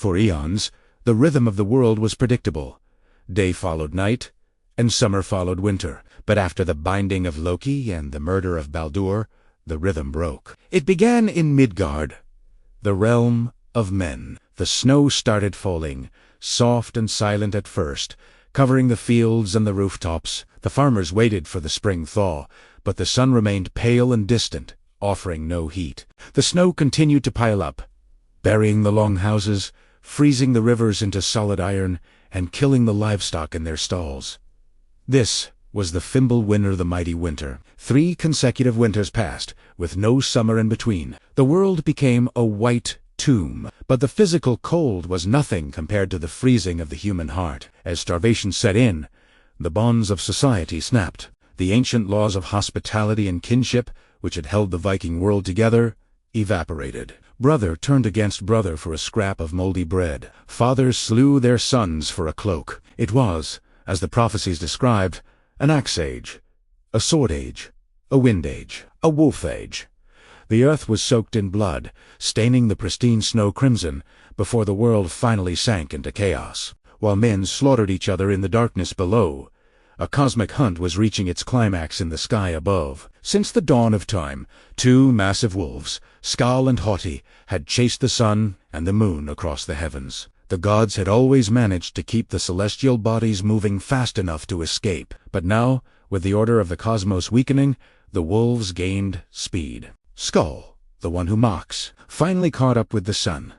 For eons, the rhythm of the world was predictable. Day followed night, and summer followed winter. But after the binding of Loki and the murder of Baldur, the rhythm broke. It began in Midgard, the realm of men. The snow started falling, soft and silent at first, covering the fields and the rooftops. The farmers waited for the spring thaw, but the sun remained pale and distant, offering no heat. The snow continued to pile up, burying the long houses, freezing the rivers into solid iron, and killing the livestock in their stalls. This was the Fimbulwinter, the mighty winter. 3 consecutive winters passed, with no summer in between. The world became a white tomb, but the physical cold was nothing compared to the freezing of the human heart. As starvation set in, the bonds of society snapped. The ancient laws of hospitality and kinship, which had held the Viking world together, evaporated. Brother turned against brother for a scrap of moldy bread. Fathers slew their sons for a cloak. It was, as the prophecies described, an axe age, a sword age, a wind age, a wolf age. The earth was soaked in blood, staining the pristine snow crimson, before the world finally sank into chaos. While men slaughtered each other in the darkness below, a cosmic hunt was reaching its climax in the sky above. Since the dawn of time, 2 massive wolves, Skal and Hati, had chased the sun and the moon across the heavens. The gods had always managed to keep the celestial bodies moving fast enough to escape, but now, with the order of the cosmos weakening, the wolves gained speed. Skal, the one who mocks, finally caught up with the sun.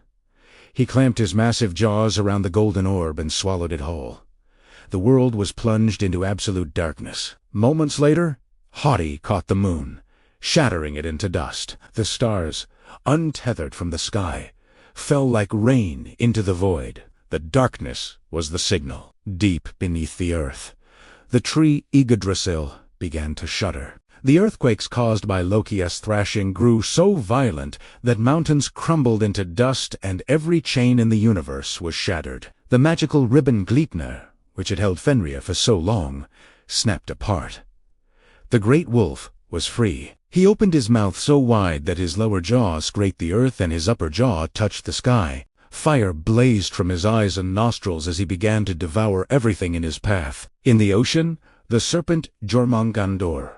He clamped his massive jaws around the golden orb and swallowed it whole. The world was plunged into absolute darkness. Moments later, Hati caught the moon, shattering it into dust. The stars, untethered from the sky, fell like rain into the void. The darkness was the signal. Deep beneath the earth, the tree Yggdrasil began to shudder. The earthquakes caused by Loki's thrashing grew so violent that mountains crumbled into dust and every chain in the universe was shattered. The magical ribbon Gleipnir, which had held Fenrir for so long, snapped apart. The great wolf was free. He opened his mouth so wide that his lower jaw scraped the earth and his upper jaw touched the sky. Fire blazed from his eyes and nostrils as he began to devour everything in his path. In the ocean, the serpent Jormungandr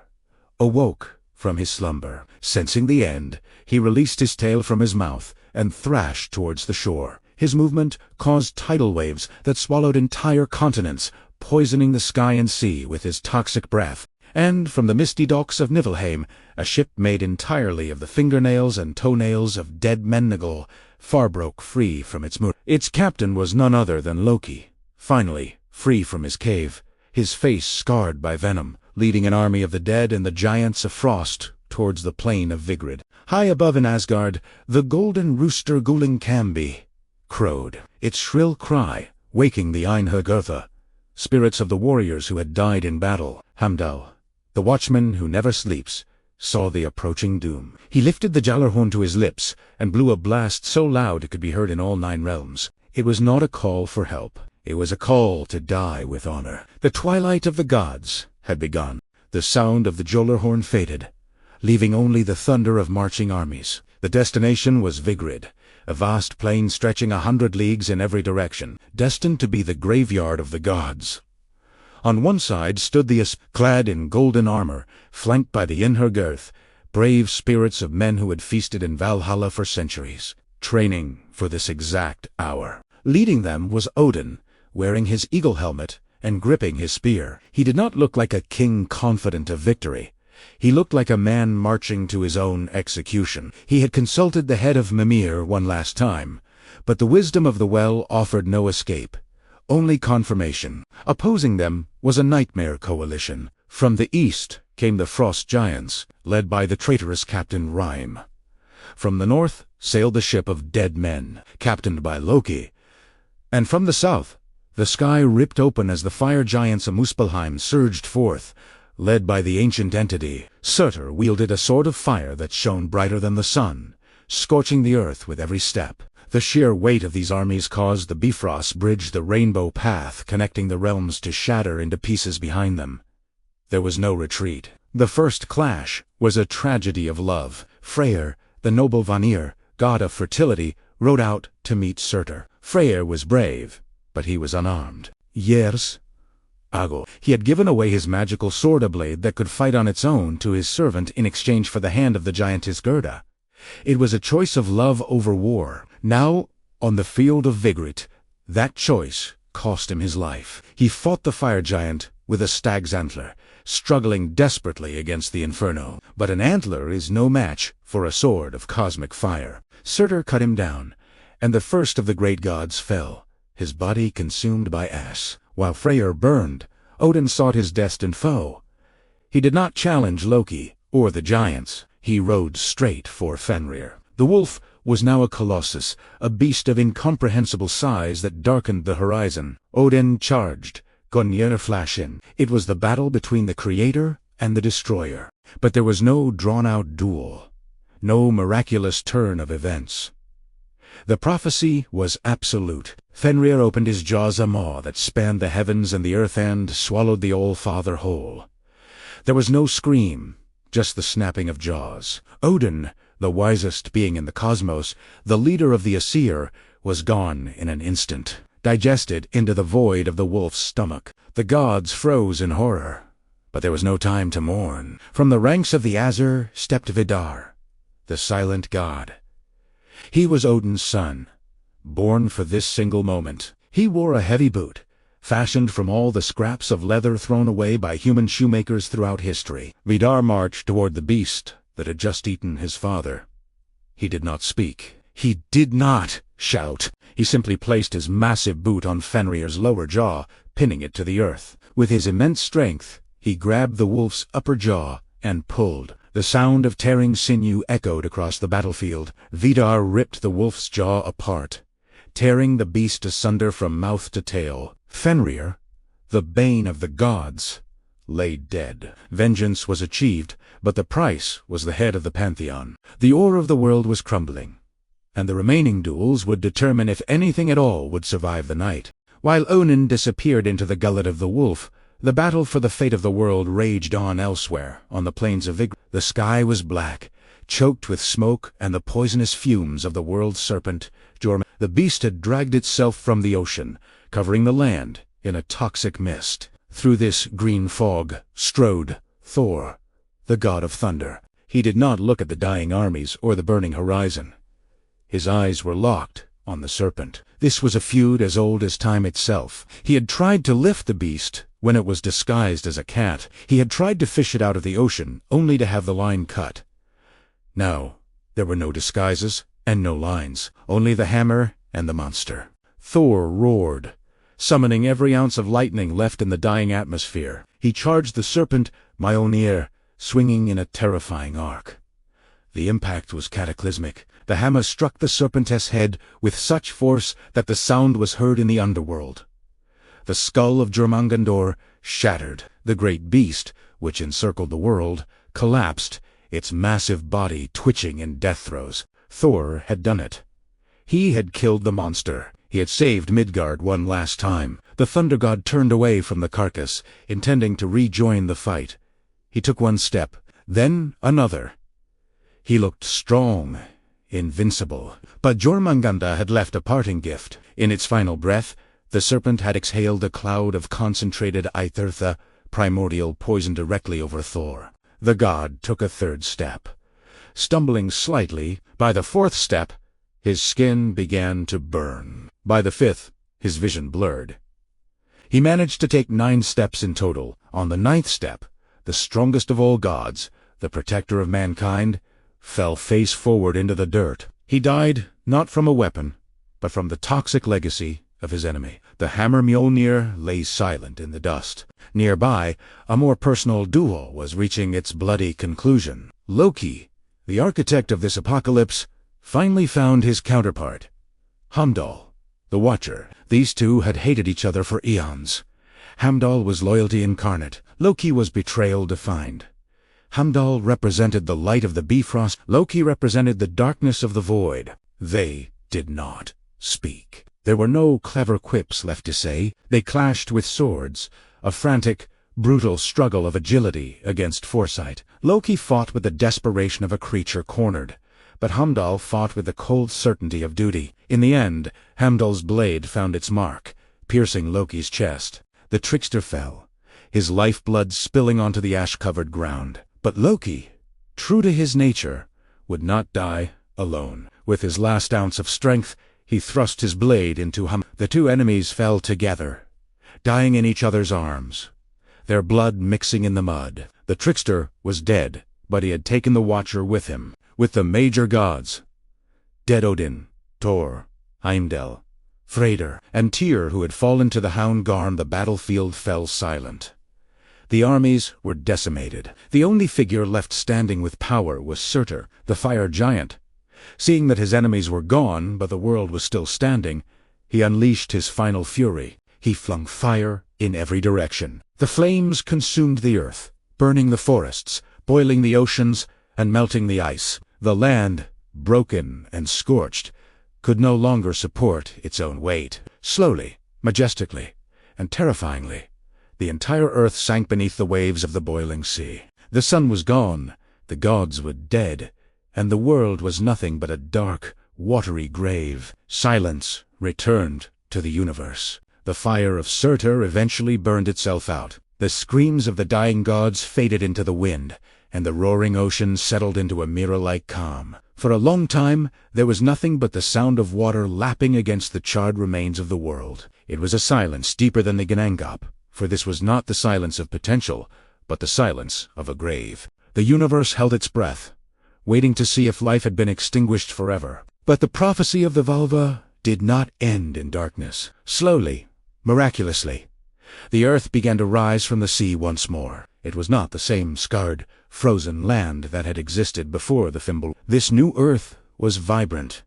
awoke from his slumber. Sensing the end, he released his tail from his mouth and thrashed towards the shore. His movement caused tidal waves that swallowed entire continents, poisoning the sky and sea with his toxic breath. And from the misty docks of Niflheim, a ship made entirely of the fingernails and toenails of dead Mennegal far broke free from its moor. Its captain was none other than Loki, finally free from his cave, his face scarred by venom, leading an army of the dead and the giants of frost towards the plain of Vigrid. High above in Asgard, the golden rooster Gullinkambi crowed, its shrill cry waking the Einhergotha, spirits of the warriors who had died in battle. Hamdall, the watchman who never sleeps, saw the approaching doom. He lifted the Jallarhorn to his lips and blew a blast so loud it could be heard in all 9 realms. It was not a call for help. It was a call to die with honor. The twilight of the gods had begun. The sound of the Jallarhorn faded, leaving only the thunder of marching armies. The destination was Vigrid, a vast plain stretching 100 leagues in every direction, destined to be the graveyard of the gods. On one side stood the clad in golden armor, flanked by the Einhergirth, brave spirits of men who had feasted in Valhalla for centuries, training for this exact hour. Leading them was Odin, wearing his eagle helmet and gripping his spear. He did not look like a king confident of victory. He looked like a man marching to his own execution. He had consulted the head of Mimir one last time, but the wisdom of the well offered no escape, only confirmation. Opposing them was a nightmare coalition. From the east came the frost giants, led by the traitorous Captain Rime. From the north sailed the ship of dead men, captained by Loki. And from the south, the sky ripped open as the fire giants of Muspelheim surged forth, led by the ancient entity. Surtur wielded a sword of fire that shone brighter than the sun, scorching the earth with every step. The sheer weight of these armies caused the Bifrost bridge the rainbow path connecting the realms to shatter into pieces behind them. There was no retreat. The first clash was a tragedy of love. Freyr, the noble Vanir, god of fertility, rode out to meet Surtur. Freya was brave, but he was unarmed. Yes, Ago. He had given away his magical sword blade that could fight on its own to his servant in exchange for the hand of the giantess Gerda. It was a choice of love over war. Now, on the field of Vigrid, that choice cost him his life. He fought the fire giant with a stag's antler, struggling desperately against the inferno. But an antler is no match for a sword of cosmic fire. Seidr cut him down, and the first of the great gods fell, his body consumed by ash. While Freya burned, Odin sought his destined foe. He did not challenge Loki or the giants. He rode straight for Fenrir. The wolf was now a colossus, a beast of incomprehensible size that darkened the horizon. Odin charged, Mjolnir flashing. It was the battle between the creator and the destroyer. But there was no drawn-out duel, no miraculous turn of events. The prophecy was absolute. Fenrir opened his jaws, a maw that spanned the heavens and the earth and swallowed the All-Father whole. There was no scream, just the snapping of jaws. Odin, the wisest being in the cosmos, the leader of the Aesir, was gone in an instant, digested into the void of the wolf's stomach. The gods froze in horror, but there was no time to mourn. From the ranks of the Aesir stepped Vidar, the silent god. He was Odin's son, born for this single moment. He wore a heavy boot, fashioned from all the scraps of leather thrown away by human shoemakers throughout history. Vidar marched toward the beast that had just eaten his father. He did not speak. He did not shout. He simply placed his massive boot on Fenrir's lower jaw, pinning it to the earth. With his immense strength, he grabbed the wolf's upper jaw and pulled. The sound of tearing sinew echoed across the battlefield. Vidar ripped the wolf's jaw apart, tearing the beast asunder from mouth to tail. Fenrir, the bane of the gods, lay dead. Vengeance was achieved, but the price was the head of the pantheon. The ore of the world was crumbling, and the remaining duels would determine if anything at all would survive the night. While Odin disappeared into the gullet of the wolf, the battle for the fate of the world raged on elsewhere, on the plains of Vigrid. The sky was black, choked with smoke and the poisonous fumes of the world serpent, Jormungandr. The beast had dragged itself from the ocean, covering the land in a toxic mist. Through this green fog strode Thor, the god of thunder. He did not look at the dying armies or the burning horizon. His eyes were locked on the serpent. This was a feud as old as time itself. He had tried to lift the beast when it was disguised as a cat. He had tried to fish it out of the ocean, only to have the line cut. Now, there were no disguises and no lines, only the hammer and the monster. Thor roared, summoning every ounce of lightning left in the dying atmosphere. He charged the serpent, Mjolnir, swinging in a terrifying arc. The impact was cataclysmic. The hammer struck the serpentess head with such force that the sound was heard in the underworld. The skull of Jormungandr shattered. The great beast, which encircled the world, collapsed, its massive body twitching in death throes. Thor had done it. He had killed the monster. He had saved Midgard one last time. The thunder god turned away from the carcass, intending to rejoin the fight. He took one step, then another. He looked strong, invincible. But Jormungandr had left a parting gift. In its final breath, the serpent had exhaled a cloud of concentrated Eithirtha, primordial poison, directly over Thor. The god took a third step. Stumbling slightly, by the fourth step, his skin began to burn. By the fifth, his vision blurred. He managed to take 9 steps in total. On the 9th step, the strongest of all gods, the protector of mankind, fell face forward into the dirt. He died not from a weapon, but from the toxic legacy of his enemy. The hammer Mjolnir lay silent in the dust. Nearby, a more personal duel was reaching its bloody conclusion. Loki, the architect of this apocalypse, finally found his counterpart, Heimdall, the Watcher. These two had hated each other for eons. Heimdall was loyalty incarnate. Loki was betrayal defined. Heimdall represented the light of the Bifrost. Loki represented the darkness of the void. They did not speak. There were no clever quips left to say. They clashed with swords, a frantic, brutal struggle of agility against foresight. Loki fought with the desperation of a creature cornered, but Heimdall fought with the cold certainty of duty. In the end, Heimdall's blade found its mark, piercing Loki's chest. The trickster fell, his lifeblood spilling onto the ash-covered ground. But Loki, true to his nature, would not die alone. With his last ounce of strength, he thrust his blade into Heimdall. The two enemies fell together, dying in each other's arms, their blood mixing in the mud. The trickster was dead, but he had taken the Watcher with him. With the major gods, dead Odin, Thor, Heimdall, Freya, and Tyr, who had fallen to the Hound Garm, the battlefield fell silent. The armies were decimated. The only figure left standing with power was Surtur, the fire giant. Seeing that his enemies were gone, but the world was still standing, he unleashed his final fury. He flung fire in every direction. The flames consumed the earth, burning the forests, boiling the oceans, and melting the ice. The land, broken and scorched, could no longer support its own weight. Slowly, majestically, and terrifyingly, the entire earth sank beneath the waves of the boiling sea. The sun was gone, the gods were dead, and the world was nothing but a dark, watery grave. Silence returned to the universe. The fire of Surtur eventually burned itself out. The screams of the dying gods faded into the wind, and the roaring ocean settled into a mirror-like calm. For a long time, there was nothing but the sound of water lapping against the charred remains of the world. It was a silence deeper than the Gnangop, for this was not the silence of potential, but the silence of a grave. The universe held its breath, waiting to see if life had been extinguished forever. But the prophecy of the Valva did not end in darkness. Slowly, miraculously, the earth began to rise from the sea once more. It was not the same scarred, frozen land that had existed before the Fimbul. This new earth was vibrant,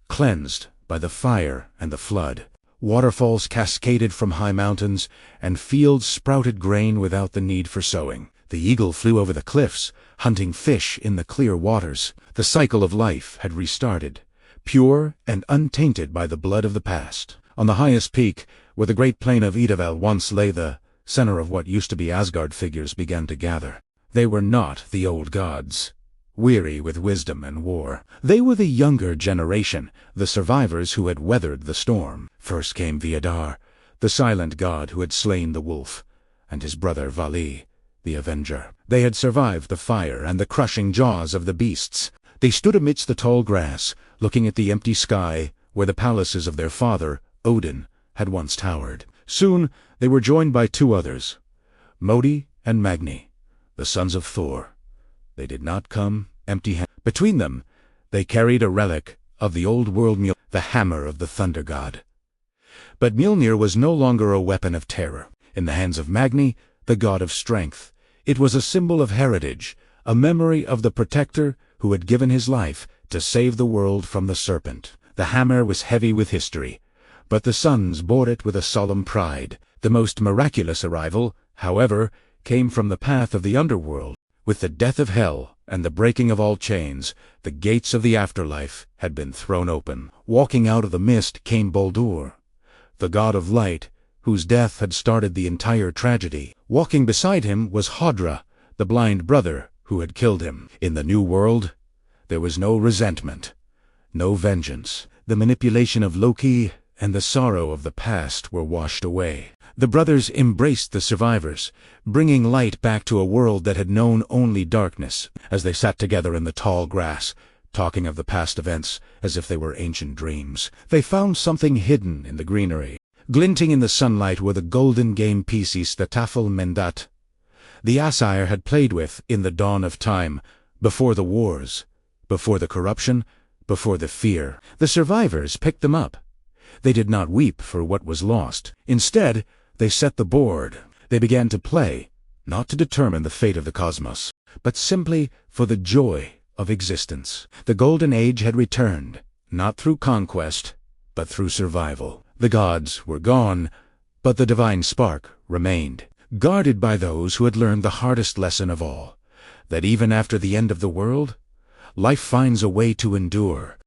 cleansed by the fire and the flood. Waterfalls cascaded from high mountains, and fields sprouted grain without the need for sowing. The eagle flew over the cliffs, hunting fish in the clear waters. The cycle of life had restarted, pure and untainted by the blood of the past. On the highest peak, where the great plain of Idavel once lay, the center of what used to be Asgard, figures began to gather. They were not the old gods, weary with wisdom and war. They were the younger generation, the survivors who had weathered the storm. First came Vidar, the silent god who had slain the wolf, and his brother Vali, the avenger. They had survived the fire and the crushing jaws of the beasts. They stood amidst the tall grass, looking at the empty sky where the palaces of their father, Odin, had once towered. Soon they were joined by two others, Modi and Magni, the sons of Thor. They did not come empty-handed. Between them, they carried a relic of the old world Mjolnir, the hammer of the thunder god. But Mjolnir was no longer a weapon of terror. In the hands of Magni, the god of strength, it was a symbol of heritage, a memory of the protector who had given his life to save the world from the serpent. The hammer was heavy with history, but the sons bore it with a solemn pride. The most miraculous arrival, however, came from the path of the underworld. With the death of Hel and the breaking of all chains, the gates of the afterlife had been thrown open. Walking out of the mist came Baldur, the god of light, whose death had started the entire tragedy. Walking beside him was Hodra, the blind brother who had killed him. In the new world, there was no resentment, no vengeance. The manipulation of Loki and the sorrow of the past were washed away. The brothers embraced the survivors, bringing light back to a world that had known only darkness. As they sat together in the tall grass, talking of the past events as if they were ancient dreams, they found something hidden in the greenery. Glinting in the sunlight were the golden game pieces the Tafel Mendat, the Aesir had played with in the dawn of time, before the wars, before the corruption, before the fear. The survivors picked them up. They did not weep for what was lost. Instead, they set the board. They began to play, not to determine the fate of the cosmos, but simply for the joy of existence. The Golden Age had returned, not through conquest, but through survival. The gods were gone, but the divine spark remained, guarded by those who had learned the hardest lesson of all, that even after the end of the world, life finds a way to endure.